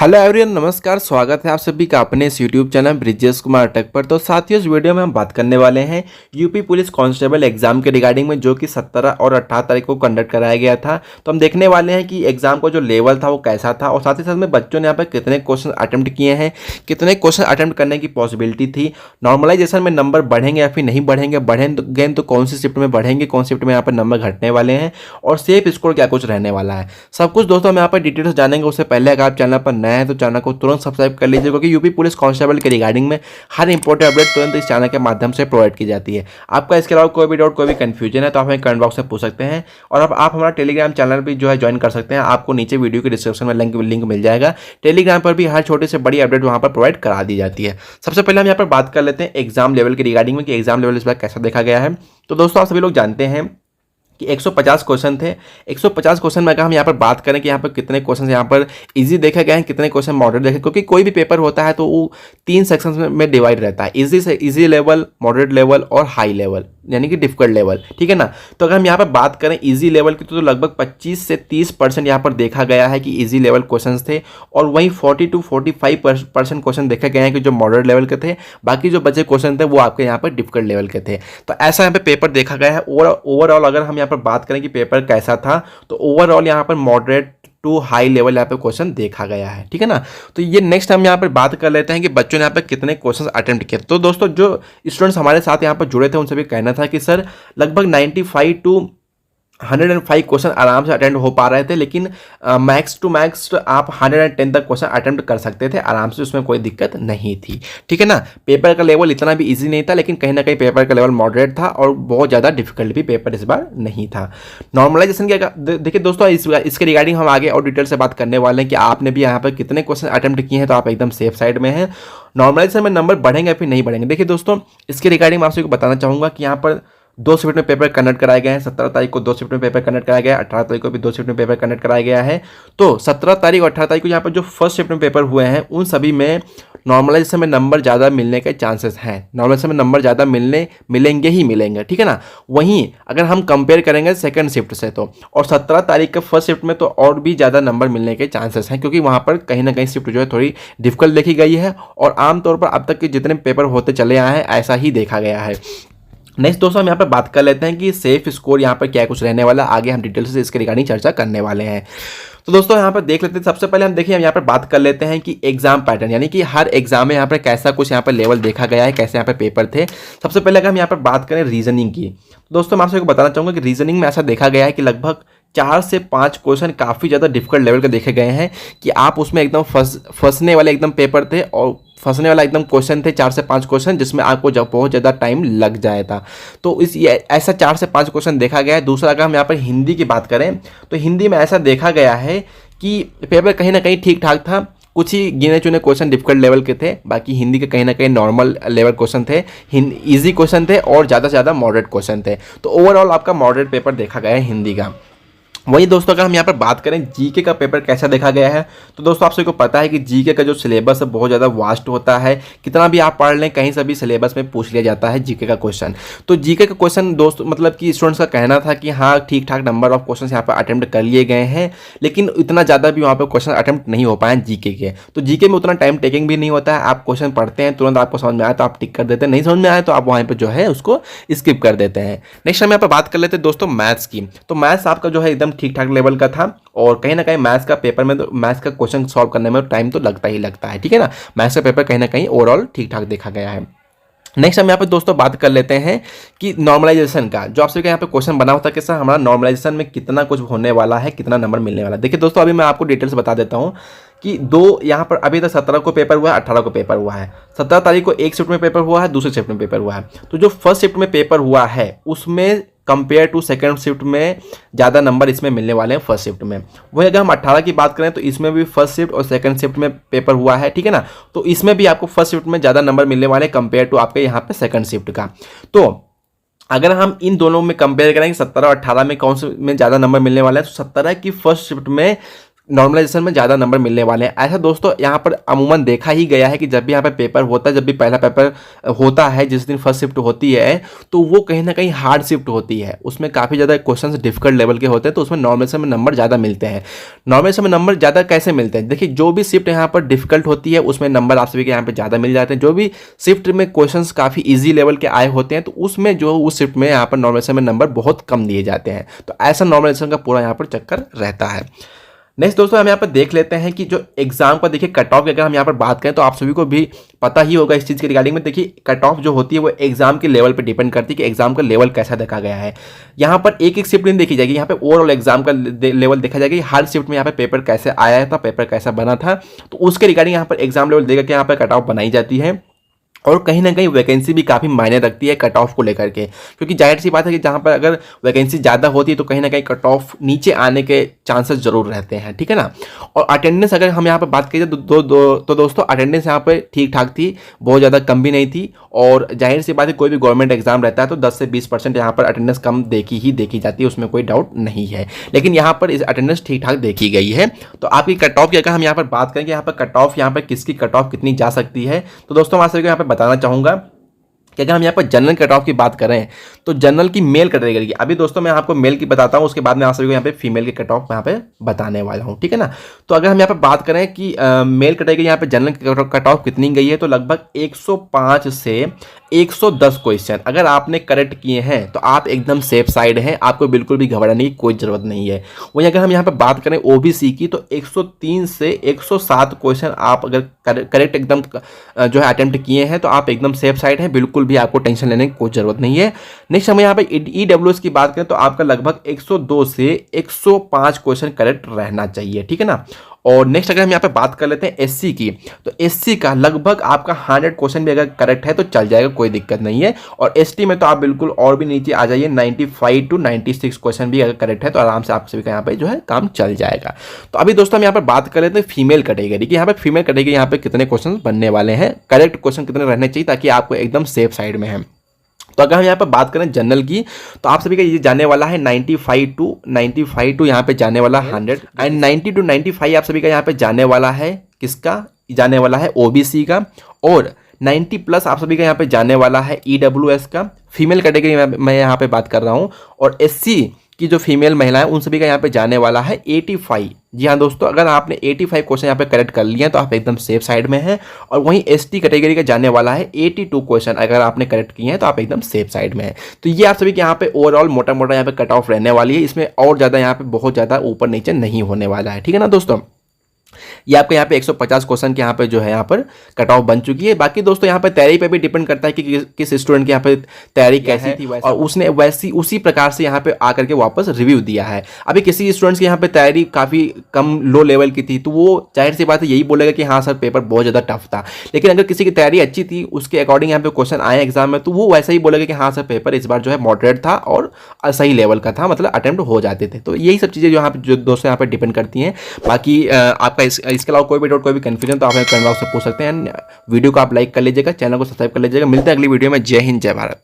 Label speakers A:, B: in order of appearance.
A: Hello everyone, नमस्कार। स्वागत है आप सभी का अपने इस YouTube channel Brijesh Kumar tech पर। तो साथियों, इस वीडियो में हम बात करने वाले हैं यूपी पुलिस कांस्टेबल एग्जाम के रिगार्डिंग में, जो कि 17 और 18 तारीख को कंडक्ट कराया गया था। तो हम देखने वाले हैं कि एग्जाम का जो लेवल था वो कैसा था, और साथ ही साथ में बच्चों ने यहाँ पर कितने क्वेश्चन अटेम्प्ट किए हैं, कितने क्वेश्चन अटेम्प्ट करने की पॉसिबिलिटी थी, नॉर्मलाइजेशन में नंबर बढ़ेंगे या फिर नहीं बढ़ेंगे, बढ़ेंगे तो कौन सी शिफ्ट में बढ़ेंगे, कौन सी शिफ्ट में यहाँ पर नंबर घटने वाले हैं, और सेफ स्कोर क्या कुछ रहने वाला है। सब कुछ दोस्तों हम यहाँ पर डिटेल्स जानेंगे। उससे पहले अगर आप चैनल पर नए हैं तो चैनल को तुरंत सब्सक्राइब कर लीजिए, क्योंकि यूपी पुलिस कांस्टेबल के रिगार्डिंग में हर इंपॉर्टेंट अपडेट तुरंत इस चैनल के माध्यम से प्रोवाइड की जाती है। आपका इसके अलावा कोई भी डाउट, कोई भी कंफ्यूजन है तो आप हमें कमेंट बॉक्स में पूछ सकते हैं, और अब आप हमारा टेलीग्राम चैनल भी जो है ज्वाइन कर सकते हैं। आपको नीचे वीडियो के डिस्क्रिप्शन में लिंक मिल जाएगा। टेलीग्राम पर भी हर छोटे से बड़ी अपडेट वहाँ पर प्रोवाइड करा दी जाती है। सबसे पहले हम यहाँ पर बात कर लेते हैं एग्जाम लेवल के रिगार्डिंग में कि एग्जाम लेवल इस बार कैसा देखा गया है। तो दोस्तों, आप सभी लोग जानते हैं कि 150 क्वेश्चन थे। 150 क्वेश्चन में अगर हम यहाँ पर बात करें कि यहाँ पर कितने क्वेश्चन यहाँ पर इजी देखे गए हैं, कितने क्वेश्चन मॉडरेट देखे, क्योंकि कोई भी पेपर होता है तो वो 3 सेक्शंस में डिवाइड रहता है, इजी से इजी लेवल, मॉडरेट लेवल और हाई लेवल, यानी कि डिफिकल्ट लेवल। ठीक है ना। तो अगर हम यहाँ पर बात करें इजी लेवल की तो लगभग 25 से 30% यहाँ पर देखा गया है कि इजी लेवल क्वेश्चन थे, और वहीं 40 to 45% क्वेश्चन देखे गए हैं कि जो मॉडरेट लेवल के थे। बाकी जो बचे क्वेश्चन थे वो आपके यहाँ पर डिफिकल्ट लेवल के थे। तो ऐसा यहाँ पे पेपर देखा गया है। ओवरऑल अगर हम यहाँ पर बात करें कि पेपर कैसा था, तो ओवरऑल यहाँ पर मॉडरेट टू हाई लेवल यहाँ पे क्वेश्चन देखा गया है। ठीक है ना। तो ये नेक्स्ट हम यहाँ पर बात कर लेते हैं कि बच्चों ने यहाँ पे कितने क्वेश्चन अटेम्प्ट किए। तो दोस्तों, जो स्टूडेंट्स हमारे साथ यहाँ पर जुड़े थे उनसे भी कहना था कि सर लगभग 95 to 105 क्वेश्चन आराम से अटेंड हो पा रहे थे, लेकिन मैक्स टू मैक्स आप 110 तक क्वेश्चन अटेम्प्ट कर सकते थे आराम से, उसमें कोई दिक्कत नहीं थी। ठीक है ना। पेपर का लेवल इतना भी इजी नहीं था, लेकिन कहीं ना कहीं पेपर का लेवल मॉडरेट था, और बहुत ज़्यादा डिफिकल्ट भी पेपर इस बार नहीं था। नॉर्मलाइजेशन क्या, देखिए दोस्तों, इसके रिगार्डिंग हम आगे और डिटेल से बात करने वाले हैं कि आपने भी यहाँ पर कितने क्वेश्चन अटेम्प्ट किए हैं, तो आप एकदम सेफ साइड में हैं। नॉर्मलाइजेशन में नंबर बढ़ेंगे या फिर नहीं बढ़ेंगे, देखिए दोस्तों, इसके रिगार्डिंग मैं आपसे बताना चाहूँगा कि यहाँ पर 2 शिफ्ट में पेपर कंडक्ट कराए गए हैं। 17 तारीख को 2 शिफ्ट में पेपर कंडक्ट कराया गया है, 18 तारीख को भी 2 शिफ्ट में पेपर कंडक्ट कराया गया है। तो 17 तारीख और 18 तारीख को यहाँ पर जो फर्स्ट शिफ्ट में पेपर हुए हैं उन सभी में नॉर्मलाइजेशन में नंबर ज़्यादा मिलने के चांसेस हैं। नॉर्मलाइजेशन में नंबर ज़्यादा मिलेंगे, ठीक है ना। वहीं अगर हम कंपेयर करेंगे सेकंड शिफ्ट से तो, और 17 तारीख के फर्स्ट शिफ्ट में तो और भी ज़्यादा नंबर मिलने के चांसेस हैं, क्योंकि वहाँ पर कहीं ना कहीं शिफ्ट जो है थोड़ी डिफिकल्ट देखी गई है, और आमतौर पर अब तक के जितने पेपर होते चले आए हैं ऐसा ही देखा गया है। नेक्स्ट दोस्तों, हम यहाँ पर बात कर लेते हैं कि सेफ स्कोर यहाँ पर क्या कुछ रहने वाला, आगे हम डिटेल से इसके रिगार्डिंग चर्चा करने वाले हैं। तो दोस्तों यहाँ पर देख लेते हैं। सबसे पहले हम यहाँ पर बात कर लेते हैं कि एग्जाम पैटर्न, यानी कि हर एग्जाम में यहाँ पर कैसा कुछ यहाँ पर लेवल देखा गया है, कैसे यहाँ पर पेपर थे। सबसे पहले अगर हम यहाँ पर बात करें रीजनिंग की, दोस्तों मैं आपसे बताना चाहूँगा कि रीजनिंग में ऐसा देखा गया है कि लगभग 4 से 5 क्वेश्चन काफ़ी ज़्यादा डिफिकल्ट लेवल के देखे गए हैं, कि आप उसमें एकदम फंसने वाले एकदम पेपर थे, और फंसने वाला एकदम क्वेश्चन थे 4 से 5 क्वेश्चन, जिसमें आपको जब बहुत ज़्यादा टाइम लग जाए था। तो ऐसा 4 से 5 क्वेश्चन देखा गया है। दूसरा, अगर हम यहाँ पर हिंदी की बात करें तो हिंदी में ऐसा देखा गया है कि पेपर कहीं ना कहीं ठीक ठाक था, कुछ ही गिने चुने क्वेश्चन डिफिकल्ट लेवल के थे, बाकी हिंदी के कहीं ना कहीं नॉर्मल लेवल क्वेश्चन थे, ईजी क्वेश्चन थे, और ज़्यादा से ज़्यादा मॉडरेट क्वेश्चन थे। तो ओवरऑल आपका मॉडरेट पेपर देखा गया है हिंदी का। वही दोस्तों, अगर हम यहाँ पर बात करें जीके का पेपर कैसा देखा गया है, तो दोस्तों आप सबको पता है कि जीके का जो सिलेबस है बहुत ज़्यादा वास्ट होता है। कितना भी आप पढ़ लें, कहीं से भी सिलेबस में पूछ लिया जाता है जीके का क्वेश्चन। तो जीके का क्वेश्चन दोस्तों, मतलब कि स्टूडेंट्स का कहना था कि हाँ ठीक ठाक नंबर ऑफ क्वेश्चन यहाँ पर अटेम्प्ट कर लिए गए हैं, लेकिन इतना ज़्यादा भी वहाँ पर क्वेश्चन अटेम्प्ट नहीं हो पाए जीके के। तो जीके में उतना टाइम टेकिंग भी नहीं होता है, आप क्वेश्चन पढ़ते हैं, तुरंत आपको समझ में आए तो आप टिक कर देते हैं, नहीं समझ में आए तो आप वहाँ पर जो है उसको स्किप कर देते हैं। नेक्स्ट हम यहाँ पर बात कर लेते हैं दोस्तों मैथ्स की। तो मैथ्स आपका जो है एकदम ठीक ठाक लेवल का था, और कहीं ना कहीं मैथ्स का पेपर में तो मैथ्स का क्वेश्चन सॉल्व करने में टाइम तो लगता ही लगता है। ठीक है ना। मैथ्स का पेपर कहीं ना कहीं ओवरऑल ठीक ठाक देखा गया है। नेक्स्ट हम यहाँ पे दोस्तों बात कर लेते हैं कि नॉर्मलाइजेशन का, जो आपसे यहाँ पे क्वेश्चन बना होता है कि सर हमारा नॉर्मलाइजेशन में कितना कुछ होने वाला है, कितना नंबर मिलने वाला है। देखिए दोस्तों, अभी मैं आपको डिटेल्स बता देता हूँ कि यहाँ पर अभी तक 17 को पेपर हुआ है, 18 को पेपर हुआ है। 17 तारीख को एक शिफ्ट में पेपर हुआ है, दूसरे शिफ्ट में पेपर हुआ है। तो जो फर्स्ट शिफ्ट में पेपर हुआ है उसमें कंपेयर टू सेकंड शिफ्ट में ज़्यादा नंबर इसमें मिलने वाले हैं फर्स्ट शिफ्ट में। वही अगर हम 18 की बात करें तो इसमें भी फर्स्ट शिफ्ट और सेकंड शिफ्ट में पेपर हुआ है। ठीक है ना। तो इसमें भी आपको फर्स्ट शिफ्ट में ज़्यादा नंबर मिलने वाले हैं कंपेयर टू आपके यहाँ पे सेकंड शिफ्ट का। तो अगर हम इन दोनों में कंपेयर करें 17 और 18 में कौन से में ज़्यादा नंबर मिलने वाले हैं, तो 17 की फर्स्ट शिफ्ट में नॉर्मलाइजेशन में ज़्यादा नंबर मिलने वाले हैं। ऐसा दोस्तों यहाँ पर अमूमन देखा ही गया है कि जब भी यहाँ पे पेपर होता है, जब भी पहला पेपर होता है, जिस दिन फर्स्ट शिफ्ट होती है, तो वो कहीं ना कहीं हार्ड शिफ्ट होती है, उसमें काफ़ी ज़्यादा क्वेश्चंस डिफिकल्ट लेवल के होते हैं, तो उसमें नॉर्मलाइजेशन में नंबर ज़्यादा मिलते हैं। नॉर्मलाइजेशन में नंबर ज़्यादा कैसे मिलते हैं? देखिए, जो भी शिफ्ट यहाँ पर डिफिकल्ट होती है उसमें नंबर आप सभी के यहाँ पर ज़्यादा मिल जाते हैं। जो भी शिफ्ट में क्वेश्चन काफ़ी ईजी लेवल के आए होते हैं, तो उसमें जो उस शिफ्ट में यहाँ पर नॉर्मलाइजेशन में नंबर बहुत कम दिए जाते हैं। तो ऐसा नॉर्मलाइजेशन का पूरा यहाँ पर चक्कर रहता है। नेक्स्ट दोस्तों हम यहाँ पर देख लेते हैं कि जो एग्जाम का देखिए कट ऑफ की अगर हम यहाँ पर बात करें तो आप सभी को भी पता ही होगा इस चीज़ के रिगार्डिंग में। देखिए, कट ऑफ जो होती है वो एग्जाम के लेवल पे डिपेंड करती है कि एग्जाम का लेवल कैसा देखा गया है। यहाँ पर एक एक शिफ्ट नहीं देखी जाएगी, यहाँ पे ओवरऑल एग्जाम का लेवल देखा जाएगा। हर शिफ्ट में यहाँ पे पेपर कैसे आया था, पेपर कैसा बना था, तो उसके रिगार्डिंग यहाँ पर एग्जाम लेवल देगा कि यहाँ पर कट ऑफ बनाई जाती है। और कहीं ना कहीं वैकेंसी भी काफ़ी मायने रखती है कट ऑफ को लेकर के, क्योंकि जाहिर सी बात है कि जहाँ पर अगर वैकेंसी ज़्यादा होती है तो कहीं ना कहीं कट ऑफ नीचे आने के चांसेस जरूर रहते हैं, ठीक है ना। और अटेंडेंस अगर हम यहाँ पर बात करें तो दोस्तों अटेंडेंस यहाँ पर ठीक ठाक थी, बहुत ज़्यादा कम भी नहीं थी। और जाहिर सी बात है कोई भी गवर्नमेंट एग्जाम रहता है तो 10 से 20% यहाँ पर अटेंडेंस कम देखी जाती है, उसमें कोई डाउट नहीं है। लेकिन यहाँ पर इस अटेंडेंस ठीक ठाक देखी गई है। तो आपकी कट ऑफ की अगर हम यहाँ पर बात करें कि यहाँ पर कट ऑफ यहाँ पर किसकी कट ऑफ कितनी जा सकती है, तो दोस्तों मैं आप सभी को यहाँ पर बताना चाहूँगा कि अगर हम यहाँ पर जनरल कट ऑफ की बात करें तो जनरल की मेल कैटेगरी की, अभी दोस्तों मैं आपको मेल की बताता हूँ, उसके बाद में आप सभी को यहाँ पे फीमेल की कट ऑफ यहाँ पे बताने वाला हूँ, ठीक है ना। तो अगर हम यहाँ पे बात करें कि मेल कैटेगरी यहाँ पे जनरल कट ऑफ कितनी गई है, तो लगभग 105 से 110 क्वेश्चन अगर आपने करेक्ट किए हैं तो आप एकदम सेफ साइड हैं, आपको बिल्कुल भी घबराने की कोई ज़रूरत नहीं है। वहीं अगर हम यहाँ पे बात करें ओबीसी की तो 103 से 107 क्वेश्चन आप अगर करेक्ट एकदम जो है अटेम्प्ट किए हैं तो आप एकदम सेफ साइड हैं, बिल्कुल भी आपको टेंशन लेने की कोई ज़रूरत नहीं है। नेक्स्ट हम यहाँ पे ईडब्ल्यूएस की बात करें तो आपका लगभग 102 से 105 क्वेश्चन करेक्ट रहना चाहिए, ठीक है ना। और नेक्स्ट अगर हम यहाँ पे बात कर लेते हैं एससी की, तो एससी का लगभग आपका 100 क्वेश्चन भी अगर करेक्ट है तो चल जाएगा, कोई दिक्कत नहीं है। और एसटी में तो आप बिल्कुल और भी नीचे आ जाइए, 95 to 96 क्वेश्चन भी अगर करेक्ट है तो आराम से आप सभी का यहाँ पे जो है काम चल जाएगा। तो अभी दोस्तों हम यहाँ पर बात कर लेते हैं फीमेल कैटेगरी की। यहाँ पे फीमेल कैटेगरी यहाँ पे कितने क्वेश्चन बनने वाले हैं, करेक्ट क्वेश्चन कितने रहने चाहिए ताकि आपको एकदम सेफ साइड में है। तो अगर हम यहाँ पर बात करें जनरल की तो आप सभी का ये जाने वाला है 95 टू यहाँ पे जाने वाला 100 एंड 90 to 95 आप सभी का यहाँ पे जाने वाला है, किसका जाने वाला है, ओबीसी का। और 90 प्लस आप सभी का यहाँ पे जाने वाला है ईडब्ल्यूएस का, फीमेल कैटेगरी मैं यहाँ पे बात कर रहा हूँ। और एससी की जो फीमेल महिलाएं उन सभी का यहाँ पे जाने वाला है 85। जी हाँ दोस्तों, अगर आपने 85 क्वेश्चन यहाँ पे करेक्ट कर लिए हैं तो आप एकदम सेफ साइड में हैं। और वहीं एसटी कैटेगरी का जाने वाला है 82 क्वेश्चन, अगर आपने करेक्ट किए हैं तो आप एकदम सेफ साइड में हैं। तो ये आप सभी के यहाँ पे ओवरऑल मोटा मोटा यहाँ पे कट ऑफ रहने वाली है, इसमें और ज़्यादा यहाँ पे बहुत ज़्यादा ऊपर नीचे नहीं होने वाला है, ठीक है ना दोस्तों। ये आपके यहाँ पे 150 क्वेश्चन के यहाँ पे जो है यहाँ पर कट ऑफ बन चुकी है। बाकी दोस्तों यहाँ पे तैयारी पे भी डिपेंड करता है कि किस स्टूडेंट की यहाँ पे तैयारी कैसी थी, और उसने वैसी उसी प्रकार से यहाँ पे आकर के वापस रिव्यू दिया है। अभी किसी स्टूडेंट्स की यहाँ पे तैयारी काफ़ी कम लो लेवल की थी तो वो जाहिर सी बात है यही बोलेगा कि हाँ सर पेपर बहुत ज़्यादा टफ था। लेकिन अगर किसी की तैयारी अच्छी थी, उसके अकॉर्डिंग यहाँ पे क्वेश्चन आए एग्जाम में, तो वो वैसा ही बोलेगा कि हाँ सर पेपर इस बार जो है मॉडरेट था और सही लेवल का था, मतलब अटेम्प्ट हो जाते थे। तो यही सब चीज़ें जो यहाँ पे जो दोस्तों यहाँ पे डिपेंड करती हैं। बाकी आपका इसके अलावा कोई भी डाउट कोई भी कन्फ्यूजन तो आप कमेंट बॉक्स में पूछ सकते हैं। वीडियो को आप लाइक कर लीजिएगा, चैनल को सब्सक्राइब कर लीजिएगा। मिलते हैं अगली वीडियो में। जय हिंद, जय भारत।